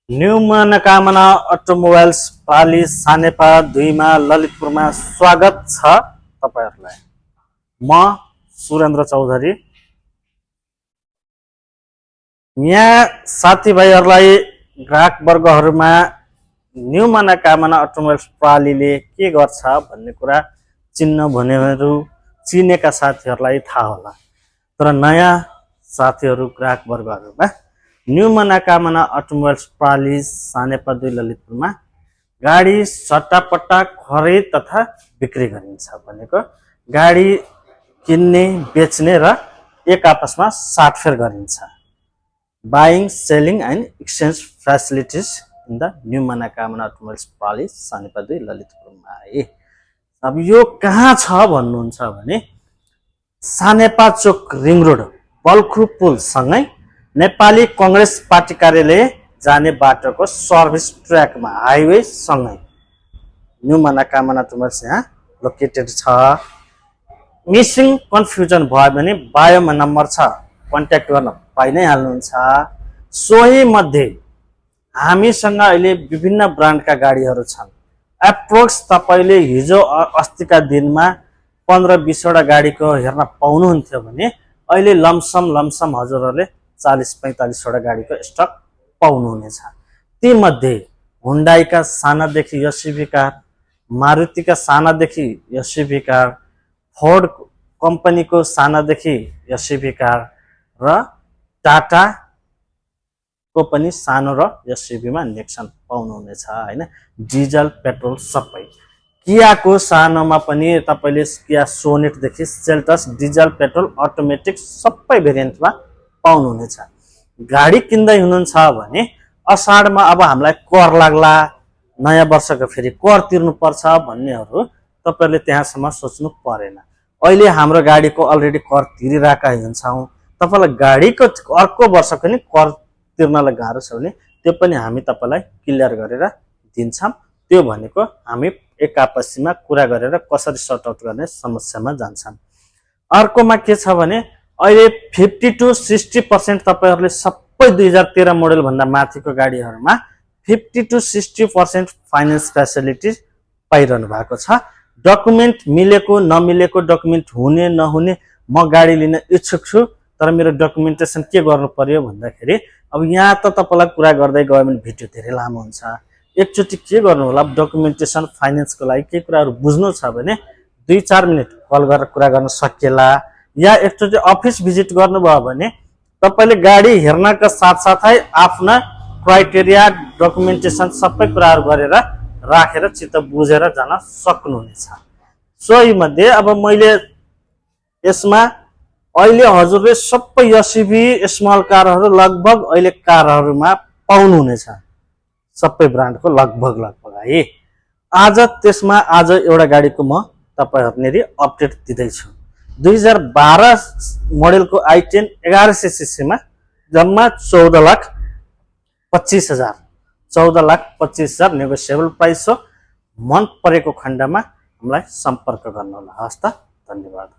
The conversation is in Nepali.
न्यू मनोकामना अटोमोबाइल्स पाली सानेपा 2 मा ललितपुरमा स्वागत छ तपाईहरुलाई। म सुरेन्द्र चौधरी। यहाँ साथीभाइहरुलाई ग्राहक वर्गहरुमा न्यू मनोकामना अटोमोबाइल्स पालीले के गर्छ भन्ने कुरा चिन्न भनेहरू चिनेका साथीहरुलाई थाहा होला। तर नयाँ साथीहरु ग्राहक वर्गहरुमा न्यू मनोकामना अटोमोबाइल्स पाली सानेपा 2 ललितपुरमा गाडी सट्टापट्टा खरिद तथा बिक्री गरिन्छ। भनेको गाडी किन्ने बेच्ने र एक आपसमा साटफेर गरिन्छ। Buying selling and exchange facilities in the new Manokamana automobiles पाली सानेपा 2 ललितपुरमा। अब यो कहाँ छ भन्नुहुन्छ भने सानेपा चोक रिङ रोड बल्खु पुल सँगै नेपाली कांग्रेस पार्टी कार्यालय जाने बाटोको सर्भिस ट्र्याकमा हाइवे सँगै न्यू मनोकामना अटोमोबाइल्स यहाँ लोकेटेड छ। मिसिङ कन्फ्युजन भयो भने बायोमा नम्बर छ, कन्ट्याक्ट गर्न पाइ नै हाल्नुहुन्छ। सोही मध्ये हामीसँग अहिले विभिन्न ब्रान्डका गाडीहरू छन्। एप्रोक्स तपाईले हिजो अस्तिका दिनमा 15-20 वटा गाडीको हेर्न पाउनुहुन्थ्यो भने अहिले लमसम हजुरहरूले 40-45 वटा गाडीको स्टक पाउनुहुनेछ। ती मध्ये हुन्डाईका सानादेखि एसयुभी कार, मारुतिका सानादेखि एसयुभी कार, फोर्ड कम्पनीको सानादेखि एसयुभी कार र टाटा को पनि सानो र एसयुभीमा नेक्सन पाउनुहुनेछ हैन। डिजल पेट्रोल सबै। कियाको सानोमा पनि तपाईले किया सोनेट देखि सेल्टस डिजल पेट्रोल अटोमेटिक सबै भेरिएन्टमा पाउनुहुनेछ। गाडी किन्दै हुनुहुन्छ भने असाढमा अब हामीलाई कर लाग्ला, नयाँ वर्षको फेरि कर तिर्नु पर्छ भन्नेहरू तपाईहरुले त्यहाँसम्म सोच्नु परेन। अहिले हाम्रो गाडीको अलरेडी कर तिरिरहेका हुन्छौं। तपाईलाई गाडीको अर्को वर्षको नि कर तिर्नलाई गाह्रो छ भने त्यो पनि हामी तपाईलाई क्लियर गरेर दिन्छौं। त्यो भनेको हामी एक आपसीमा कुरा गरेर कसरी सर्ट आउट गर्ने समस्यामा जान्छौं। अर्कोमा के छ भने अहिले 50 to 60% तपाईहरुले सबै 2013 मोडल भन्दा माथिको गाडीहरुमा 50 to 60% फाइनान्स फ्यासिलिटिज पाइरहनु भएको छ। डकुमेन्ट मिलेको नमिलेको, डकुमेन्ट हुने नहुने, म गाडी लिन इच्छुक छु तर मेरो डकुमेन्टेसन के गर्नु पर्यो भन्दाखेरि अब यहाँ त तपाईलाई कुरा गर्दै गयो भने भिडियो धेरै लामो हुन्छ। एकचोटी के गर्नु होला, डकुमेन्टेसन फाइनान्सको लागि के कुराहरु बुझ्नु छ भने 2-4 मिनेट कल गरेर कुरा गर्न सकिएला। या एकचोटी अफिस भिजिट गर्नुभयो भने तपाईले गाडी हेर्नका साथसाथै आफ्ना क्राइटेरिया डकुमेन्टेसन सबै कुराहरु गरेर राखेर चित्त बुझेर जान सक्नुहुनेछ। सोही मध्ये अब मैले यसमा अहिले हजुरले सबै एसयुभी स्मल कारहरु लगभग अहिले कारहरुमा पाउनुहुनेछ। सबै ब्रान्डको लगभग है। आज एउटा गाडीको म तपाईहरुनेरि अपडेट दिदै छु। 2012 मोडलको i10 1100 सीसी मा जम्मा 14,25,000 14,25,000 नेगोसिएबल प्राइस हो। मन परेको खण्डमा हामीलाई सम्पर्क गर्नु होला। हस्त, धन्यवाद।